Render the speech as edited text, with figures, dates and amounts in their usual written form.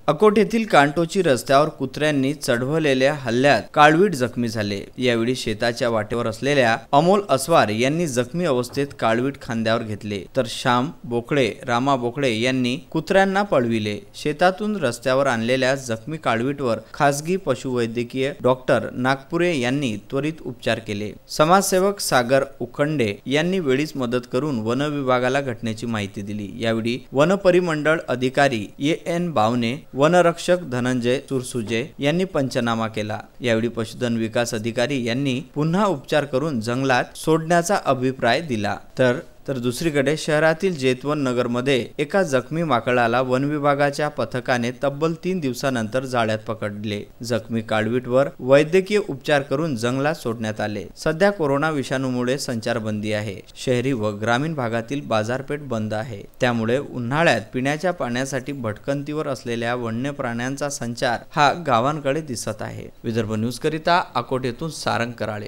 अकोट येथील कांटोची रस्त्यावर कुत्र्यांनी चढवलेल्या हल्ल्यात काळवीट जखमी झाले। यावेळी शेताच्या वाटेवर असलेल्या अमोल अस्वार यांनी जखमी अवस्थेत काळवीट खांद्यावर घेतले, तर श्याम बोकडे, रामा बोकडे यांनी कुत्र्यांना पळविले। शेतातून रस्त्यावर आणलेल्या जखमी काळवीटवर खासगी पशुवैद्यकीय डॉक्टर नागपुरे यांनी त्वरित उपचार केले। समाजसेवक सागर उखंडे यांनी वेळीच मदत करून वन विभागाला घटनेची माहिती दिली। यावेळी वन परिमंडळ अधिकारी एन बावने, वनरक्षक धनंजय सुरसुजे यांनी पंचनामा केला। यावेळी पशुधन विकास अधिकारी यांनी पुन्हा उपचार करून जंगलात सोडण्याचा अभिप्राय दिला। तर दुसरीकडे शहरातील जेतवन नगरमध्ये एका जखमी माकडाला वन विभागाच्या पथकाने तब्बल 3 दिवसानंतर जाळ्यात पकडले। जखमी काळवीटवर वैद्यकीय उपचार करून जंगलात सोडण्यात आले। सध्या कोरोना विषाणूमुळे संचारबंदी आहे। शहरी व ग्रामीण भागातील बाजारपेठ बंद आहे। त्यामुळे उन्हाळ्यात पिण्याच्या पाण्यासाठी भटकंतीवर असलेल्या वन्य प्राण्यांचा संचार हा गावांकडे दिसत आहे। विदर्भ न्यूज करिता अकोट येथून सारंग कराळे।